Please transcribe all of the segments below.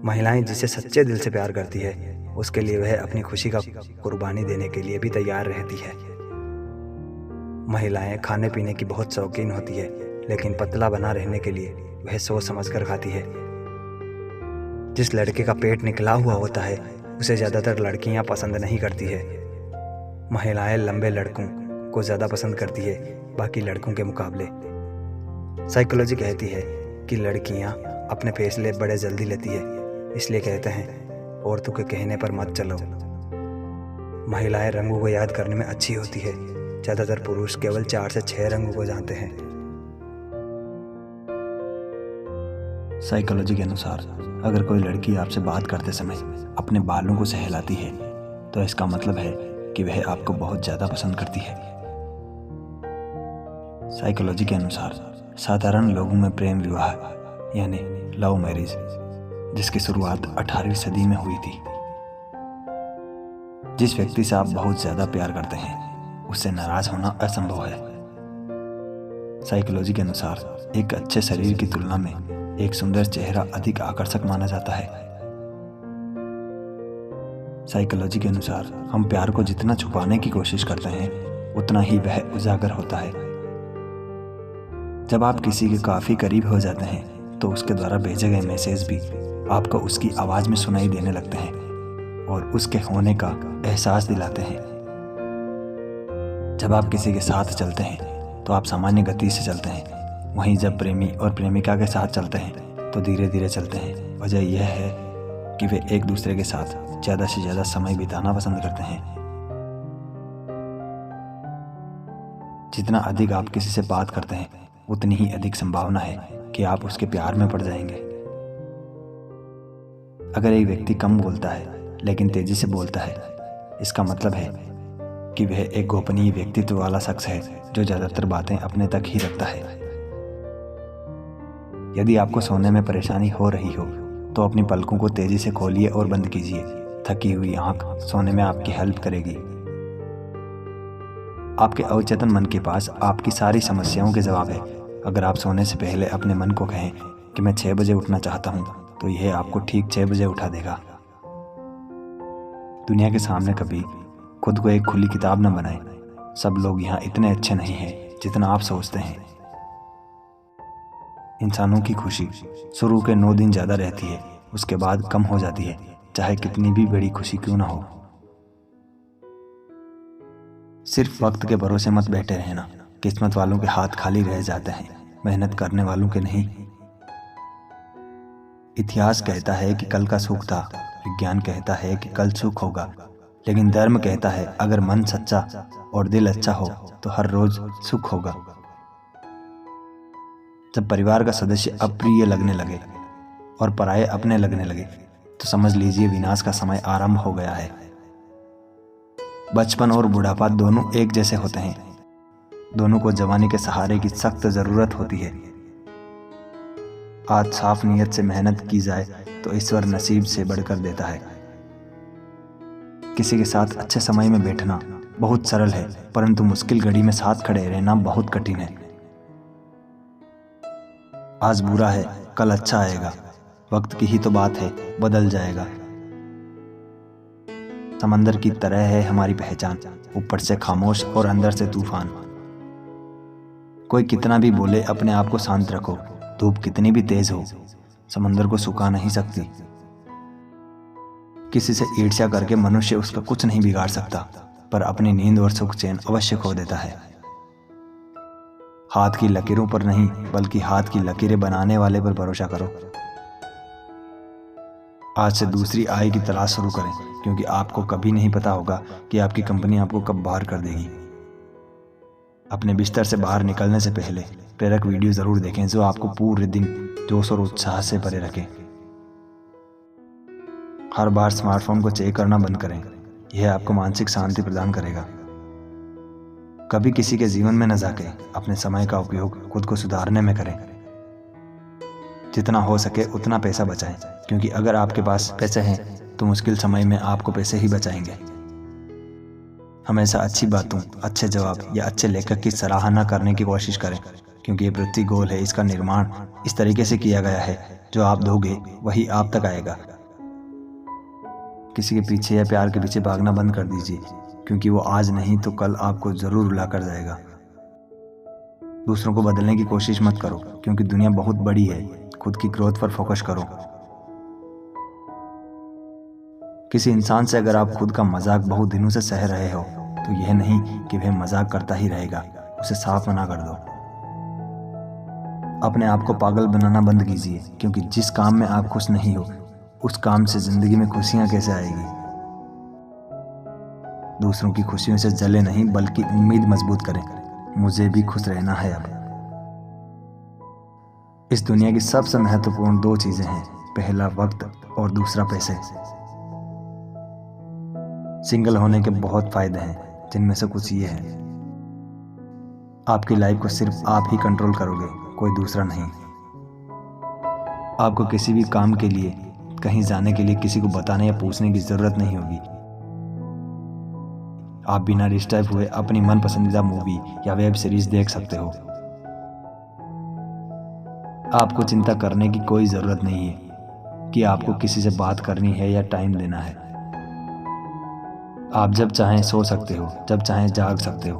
महिलाएं जिसे सच्चे दिल से प्यार करती है उसके लिए वह अपनी खुशी का कुर्बानी देने के लिए भी तैयार रहती है। महिलाएं खाने पीने की बहुत शौकीन होती है, लेकिन पतला बना रहने के लिए वह सोच समझ कर खाती है। जिस लड़के का पेट निकला हुआ होता है उसे ज़्यादातर लड़कियां पसंद नहीं करती है। महिलाएं लंबे लड़कों को ज़्यादा पसंद करती है बाकी लड़कों के मुकाबले। साइकोलॉजी कहती है कि लड़कियां अपने फैसले बड़े जल्दी लेती है, इसलिए कहते हैं औरतों के कहने पर मत चलो। महिलाएं रंगों को याद करने में अच्छी होती है, ज़्यादातर पुरुष केवल 4 से 6 रंगों को जानते हैं। साइकोलॉजी के अनुसार अगर कोई लड़की आपसे बात करते समय अपने बालों को सहलाती है तो इसका मतलब है कि वह आपको बहुत ज़्यादा पसंद करती है। साइकोलॉजी के अनुसार साधारण लोगों में प्रेम विवाह यानी लव मैरिज, जिसकी शुरुआत 18वीं सदी में हुई थी। जिस व्यक्ति से आप बहुत ज़्यादा प्यार करते हैं उससे नाराज होना असंभव है। साइकोलॉजी के अनुसार एक अच्छे शरीर की तुलना में एक सुंदर चेहरा अधिक आकर्षक माना जाता है। साइकोलॉजी के अनुसार हम प्यार को जितना छुपाने की कोशिश करते हैं उतना ही वह उजागर होता है। जब आप किसी के काफ़ी करीब हो जाते हैं तो उसके द्वारा भेजे गए मैसेज भी आपको उसकी आवाज़ में सुनाई देने लगते हैं और उसके होने का एहसास दिलाते हैं। जब आप किसी के साथ चलते हैं तो आप सामान्य गति से चलते हैं, वहीं जब प्रेमी और प्रेमिका के साथ चलते हैं तो धीरे धीरे चलते हैं। वजह यह है कि वे एक दूसरे के साथ ज़्यादा से ज़्यादा समय बिताना पसंद करते हैं। जितना अधिक आप किसी से बात करते हैं उतनी ही अधिक संभावना है कि आप उसके प्यार में पड़ जाएंगे। अगर एक व्यक्ति कम बोलता है लेकिन तेजी से बोलता है, इसका मतलब है कि वह एक गोपनीय व्यक्तित्व वाला शख्स है जो ज़्यादातर बातें अपने तक ही रखता है। यदि आपको सोने में परेशानी हो रही हो तो अपनी पलकों को तेजी से खोलिए और बंद कीजिए। थकी हुई आंख सोने में आपकी हेल्प करेगी। आपके अवचेतन मन के पास आपकी सारी समस्याओं के जवाब है। अगर आप सोने से पहले अपने मन को कहें कि मैं 6 बजे उठना चाहता हूं, तो यह आपको ठीक 6 बजे उठा देगा। दुनिया के सामने कभी खुद को एक खुली किताब न बनाएं। सब लोग यहाँ इतने अच्छे नहीं हैं जितना आप सोचते हैं। इंसानों की खुशी शुरू के 9 दिन ज़्यादा रहती है, उसके बाद कम हो जाती है, चाहे कितनी भी बड़ी खुशी क्यों ना हो। सिर्फ वक्त के भरोसे मत बैठे रहना। किस्मत वालों के हाथ खाली रह जाते हैं, मेहनत करने वालों के नहीं। इतिहास कहता है कि कल का सुख था, विज्ञान कहता है कि कल सुख होगा, लेकिन धर्म कहता है अगर मन सच्चा और दिल अच्छा हो तो हर रोज सुख होगा। जब परिवार का सदस्य अप्रिय लगने लगे और पराये अपने लगने लगे तो समझ लीजिए विनाश का समय आरंभ हो गया है। बचपन और बुढ़ापा दोनों एक जैसे होते हैं। दोनों को जवानी के सहारे की सख्त जरूरत होती है। आज साफ नीयत से मेहनत की जाए तो ईश्वर नसीब से बढ़कर देता है। किसी के साथ अच्छे समय में बैठना बहुत सरल है, परंतु मुश्किल घड़ी में साथ खड़े रहना बहुत कठिन है। आज बुरा है, कल अच्छा आएगा। वक्त की ही तो बात है, बदल जाएगा। समंदर की तरह है हमारी पहचान, ऊपर से खामोश और अंदर से तूफान। कोई कितना भी बोले अपने आप को शांत रखो। धूप कितनी भी तेज हो समंदर को सुखा नहीं सकती। किसी से ईर्ष्या करके मनुष्य उसका कुछ नहीं बिगाड़ सकता, पर अपनी नींद और सुख चैन अवश्य खो देता है। हाथ की लकीरों पर नहीं बल्कि हाथ की लकीरें बनाने वाले पर भरोसा करो। आज से दूसरी आय की तलाश शुरू करें, क्योंकि आपको कभी नहीं पता होगा कि आपकी कंपनी आपको कब बाहर कर देगी। अपने बिस्तर से बाहर निकलने से पहले प्रेरक वीडियो जरूर देखें जो आपको पूरे दिन जोश और उत्साह से भरे रखें। हर बार स्मार्टफोन को चेक करना बंद करें, यह आपको मानसिक शांति प्रदान करेगा। कभी किसी के जीवन में न जाके अपने समय का उपयोग खुद को सुधारने में करें। जितना हो सके उतना पैसा बचाएं, क्योंकि अगर आपके पास पैसे हैं तो मुश्किल समय में आपको पैसे ही बचाएंगे। हमेशा अच्छी बातों, अच्छे जवाब या अच्छे लेखक की सराहना करने की कोशिश करें। क्योंकि ये पृथ्वी गोल है। इसका निर्माण इस तरीके से किया गया है, जो आप दोगे वही आप तक आएगा। किसी के पीछे या प्यार के पीछे भागना बंद कर दीजिए, क्योंकि वो आज नहीं तो कल आपको जरूर रुला कर जाएगा। दूसरों को बदलने की कोशिश मत करो, क्योंकि दुनिया बहुत बड़ी है। खुद की ग्रोथ पर फोकस करो। किसी इंसान से अगर आप खुद का मजाक बहुत दिनों से सह रहे हो, तो यह नहीं कि वह मजाक करता ही रहेगा, उसे साफ मना कर दो। अपने आप को पागल बनाना बंद कीजिए, क्योंकि जिस काम में आप खुश नहीं हो, उस काम से जिंदगी में खुशियां कैसे आएगी। दूसरों की खुशियों से जले नहीं, बल्कि उम्मीद मजबूत करें, मुझे भी खुश रहना है। अब इस दुनिया की सबसे महत्वपूर्ण 2 चीजें हैं, पहला वक्त और दूसरा पैसे। सिंगल होने के बहुत फायदे हैं, जिनमें से कुछ ये हैं। आपकी लाइफ को सिर्फ आप ही कंट्रोल करोगे, कोई दूसरा नहीं। आपको किसी भी काम के लिए, कहीं जाने के लिए किसी को बताने या पूछने की जरूरत नहीं होगी। आप बिना डिस्टर्ब हुए अपनी मन पसंदीदा मूवी या वेब सीरीज देख सकते हो। आपको चिंता करने की कोई जरूरत नहीं है कि आपको किसी से बात करनी है या टाइम देना है। आप जब चाहें सो सकते हो, जब चाहें जाग सकते हो।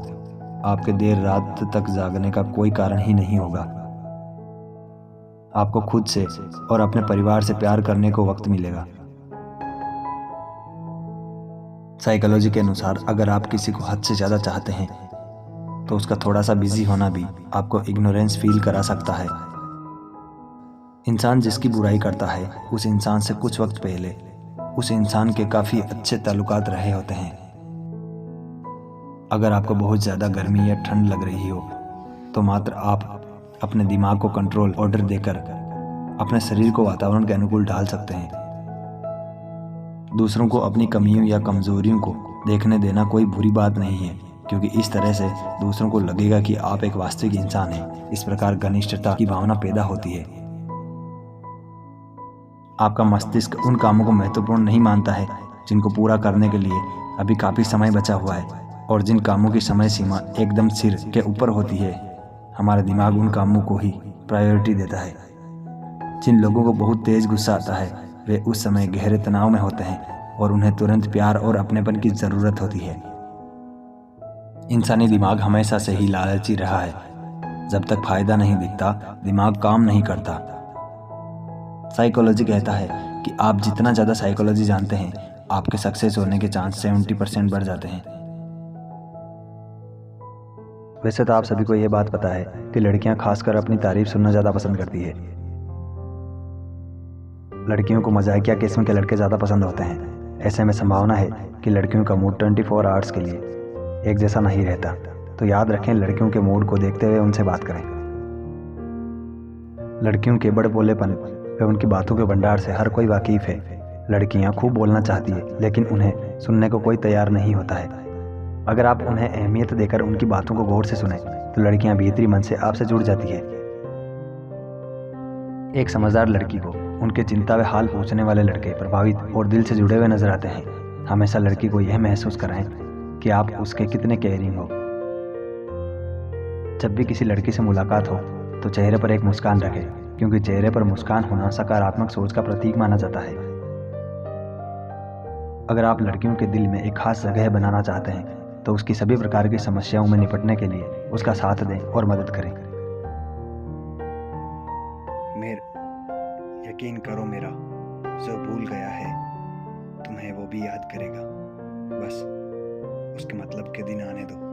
आपके देर रात तक जागने का कोई कारण ही नहीं होगा। आपको खुद से और अपने परिवार से प्यार करने को वक्त मिलेगा। साइकोलॉजी के अनुसार अगर आप किसी को हद से ज़्यादा चाहते हैं, तो उसका थोड़ा सा बिजी होना भी आपको इग्नोरेंस फील करा सकता है। इंसान जिसकी बुराई करता है, उस इंसान से कुछ वक्त पहले उस इंसान के काफ़ी अच्छे ताल्लुकात रहे होते हैं। अगर आपको बहुत ज़्यादा गर्मी या ठंड लग रही हो, तो मात्र आप अपने दिमाग को कंट्रोल ऑर्डर देकर अपने शरीर को वातावरण के अनुकूल ढाल सकते हैं। दूसरों को अपनी कमियों या कमजोरियों को देखने देना कोई बुरी बात नहीं है, क्योंकि इस तरह से दूसरों को लगेगा कि आप एक वास्तविक इंसान हैं। इस प्रकार घनिष्ठता की भावना पैदा होती है। आपका मस्तिष्क उन कामों को महत्वपूर्ण नहीं मानता है जिनको पूरा करने के लिए अभी काफ़ी समय बचा हुआ है, और जिन कामों की समय सीमा एकदम सिर के ऊपर होती है, हमारा दिमाग उन कामों को ही प्रायोरिटी देता है। जिन लोगों को बहुत तेज गुस्सा आता है, वे उस समय गहरे तनाव में होते हैं और उन्हें तुरंत प्यार और अपनेपन की ज़रूरत होती है। इंसानी दिमाग हमेशा से ही लालची रहा है। जब तक फायदा नहीं दिखता, दिमाग काम नहीं करता। साइकोलॉजी कहता है कि आप जितना ज़्यादा साइकोलॉजी जानते हैं, आपके सक्सेस होने के चांस 70% बढ़ जाते हैं। वैसे तो आप सभी को यह बात पता है कि लड़कियां खासकर अपनी तारीफ सुनना ज़्यादा पसंद करती है। लड़कियों को मजाकिया किस्म के लड़के ज़्यादा पसंद होते हैं। ऐसे में संभावना है कि लड़कियों का मूड 24 आवर्स के लिए एक जैसा नहीं रहता। तो याद रखें, लड़कियों के मूड को देखते हुए उनसे बात करें। लड़कियों के बड़े बोलेपन व उनकी बातों के भंडार से हर कोई वाकिफ है। लड़कियां खूब बोलना चाहती है, लेकिन उन्हें सुनने को कोई तैयार नहीं होता है। अगर आप उन्हें अहमियत देकर उनकी बातों को गौर से सुने, तो लड़कियां भीतरी मन से आपसे जुड़ जाती है। एक समझदार लड़की को उनके चिंता व हाल पूछने वाले लड़के प्रभावित और दिल से जुड़े हुए नजर आते हैं। हमेशा लड़की को यह महसूस कराएं कि आप उसके कितने केयरिंग हो। जब भी किसी लड़की से मुलाकात हो, तो चेहरे पर एक मुस्कान रखें, क्योंकि चेहरे पर मुस्कान होना सकारात्मक सोच का प्रतीक माना जाता है। अगर आप लड़कियों के दिल में एक खास जगह बनाना चाहते हैं, तो उसकी सभी प्रकार की समस्याओं में निपटने के लिए उसका साथ दें और मदद करें। यकीन करो मेरा, जो भूल गया है तुम्हें वो भी याद करेगा। बस उसके मतलब के दिन आने दो।